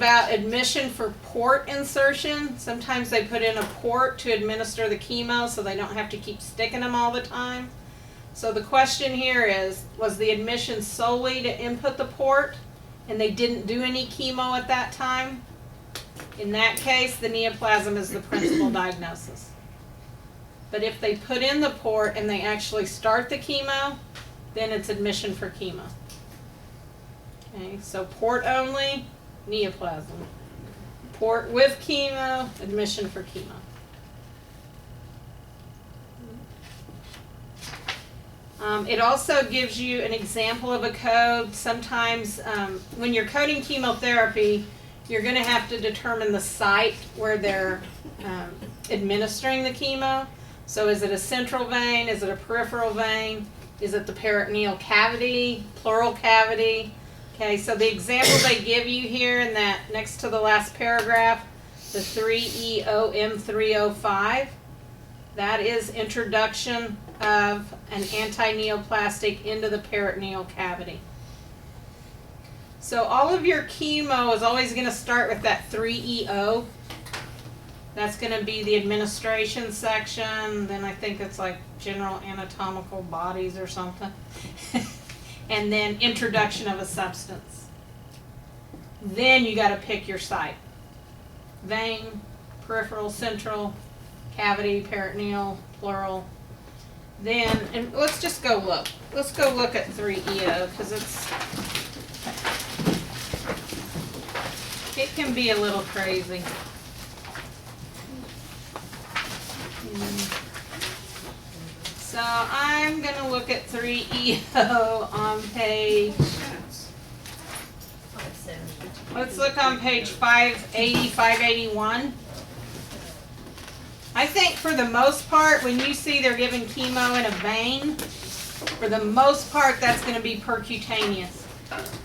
about admission for port insertion. Sometimes they put in a port to administer the chemo so they don't have to keep sticking them all the time. So the question here is, was the admission solely to input the port and they didn't do any chemo at that time? In that case, the neoplasm is the principal diagnosis. But if they put in the port and they actually start the chemo, then it's admission for chemo. Okay, so port only, neoplasm. Port with chemo, admission for chemo. It also gives you an example of a code. Sometimes when you're coding chemotherapy, you're going to have to determine the site where they're administering the chemo. So is it a central vein? Is it a peripheral vein? Is it the peritoneal cavity, pleural cavity? Okay, so the example they give you here in that next to the last paragraph, the 3EOM305, that is introduction of an anti-neoplastic into the peritoneal cavity. So all of your chemo is always going to start with that 3EO. That's going to be the administration section. Then I think it's like general anatomical bodies or something. And then introduction of a substance. Then you got to pick your site. Vein, peripheral, central, cavity, peritoneal, pleural. Then, and let's just go look. Let's go look at 3EO because it can be a little crazy. So I'm going to look at 3EO on page, let's look on page 580, 581. I think for the most part, when you see they're giving chemo in a vein, for the most part that's going to be percutaneous.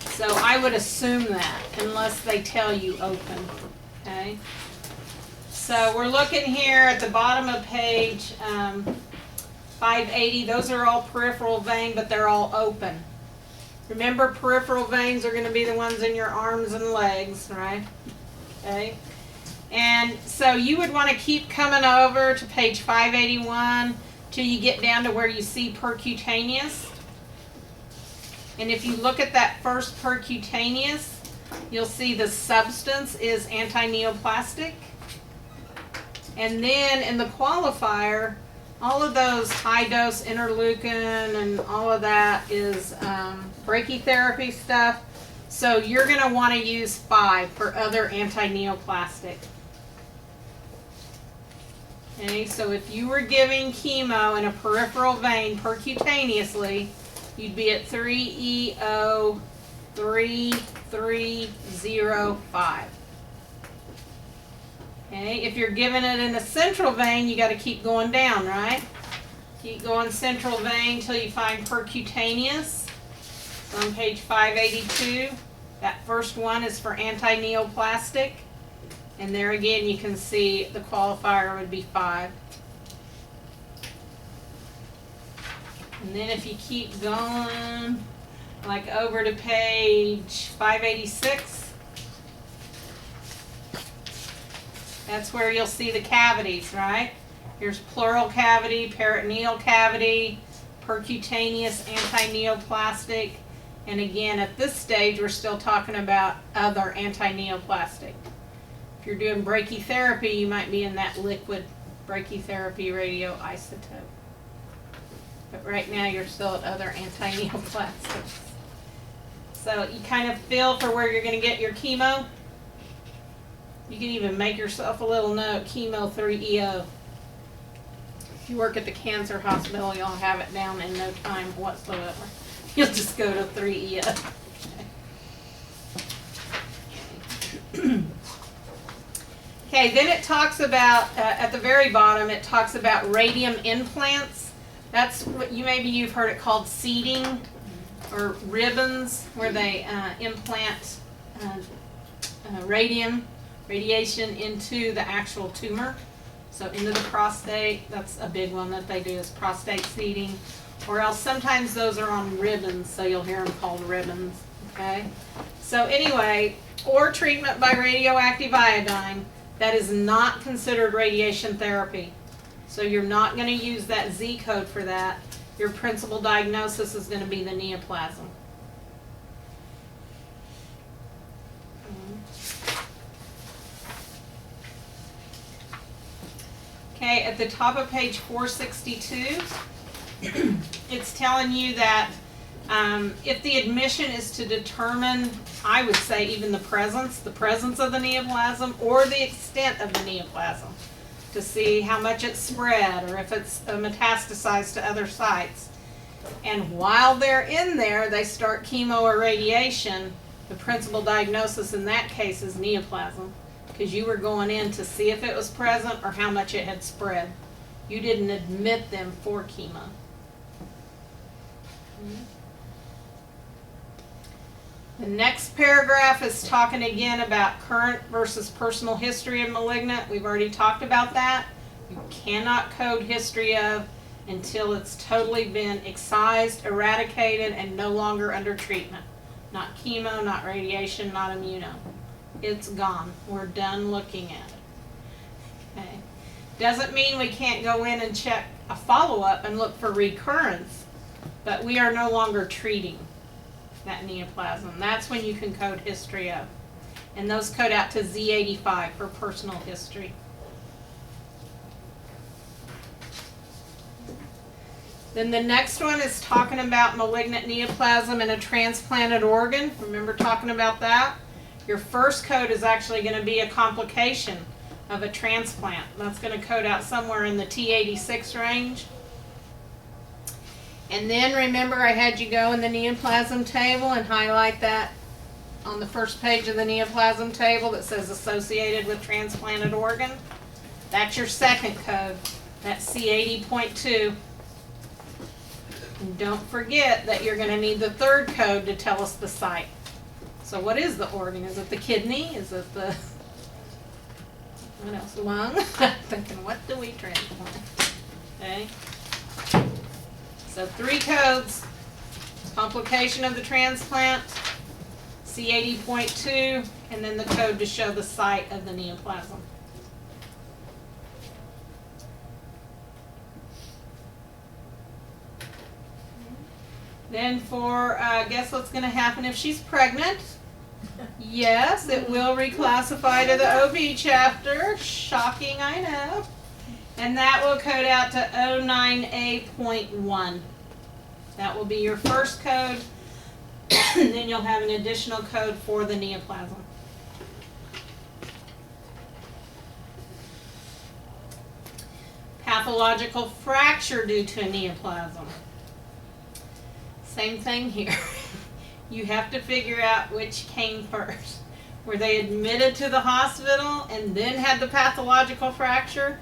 So I would assume that, unless they tell you open. Okay. So we're looking here at the bottom of page 580. Those are all peripheral vein, but they're all open. Remember, peripheral veins are going to be the ones in your arms and legs, right? Okay. And so you would want to keep coming over to page 581 till you get down to where you see percutaneous. And if you look at that first percutaneous, you'll see the substance is anti-neoplastic. And then in the qualifier, all of those high-dose interleukin and all of that is brachytherapy stuff. So you're going to want to use 5 for other anti-neoplastic. Okay, so if you were giving chemo in a peripheral vein percutaneously, you'd be at 3EO3305. Okay, if you're giving it in a central vein, you got to keep going down, right? Keep going central vein till you find percutaneous. So on page 582, that first one is for anti-neoplastic. And there again, you can see the qualifier would be 5. And then if you keep going, like over to page 586, that's where you'll see the cavities, right? Here's pleural cavity, peritoneal cavity, percutaneous anti-neoplastic. And again, at this stage, we're still talking about other anti-neoplastic. If you're doing brachytherapy, you might be in that liquid brachytherapy radioisotope. But right now, you're still at other anti-neoplastics. So you kind of feel for where you're going to get your chemo. You can even make yourself a little note, chemo 3EO. If you work at the cancer hospital, you'll have it down in no time whatsoever. You'll just go to 3EO. Okay, then it talks about, at the very bottom, it talks about radium implants. That's what you've heard it called seeding or ribbons, where they implant radiation into the actual tumor. So into the prostate, that's a big one that they do, is prostate seeding. Or else sometimes those are on ribbons, so you'll hear them called ribbons. Okay? So anyway, or treatment by radioactive iodine, that is not considered radiation therapy. So you're not going to use that Z code for that. Your principal diagnosis is going to be the neoplasm. Okay, at the top of page 462, it's telling you that if the admission is to determine, I would say even the presence of the neoplasm or the extent of the neoplasm, to see how much it's spread or if it's metastasized to other sites. And while they're in there, they start chemo or radiation. The principal diagnosis in that case is neoplasm, because you were going in to see if it was present or how much it had spread. You didn't admit them for chemo. The next paragraph is talking again about current versus personal history of malignant. We've already talked about that. You cannot code history of until it's totally been excised, eradicated, and no longer under treatment. Not chemo, not radiation, not immuno. It's gone. We're done looking at it. Okay. Doesn't mean we can't go in and check a follow-up and look for recurrence, but we are no longer treating that neoplasm. That's when you can code history of. And those code out to Z85 for personal history. Then the next one is talking about malignant neoplasm in a transplanted organ. Remember talking about that? Your first code is actually going to be a complication of a transplant. That's going to code out somewhere in the T86 range. And then remember I had you go in the neoplasm table and highlight that on the first page of the neoplasm table that says associated with transplanted organ. That's your second code. That's C80.2. And don't forget that you're going to need the third code to tell us the site. So what is the organ? Is it the kidney? Is it the, what else, lung? Thinking, what do we transplant? Okay. So 3 codes. Complication of the transplant, C80.2, and then the code to show the site of the neoplasm. Then for, guess what's going to happen if she's pregnant? Yes, it will reclassify to the OB chapter. Shocking, I know. And that will code out to 09A.1. That will be your first code. And then you'll have an additional code for the neoplasm. Pathological fracture due to a neoplasm. Same thing here. You have to figure out which came first. Were they admitted to the hospital and then had the pathological fracture?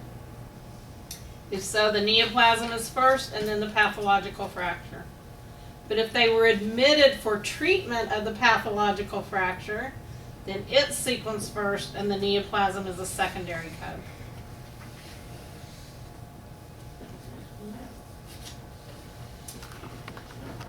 If so, the neoplasm is first and then the pathological fracture. But if they were admitted for treatment of the pathological fracture, then it's sequenced first and the neoplasm is a secondary code.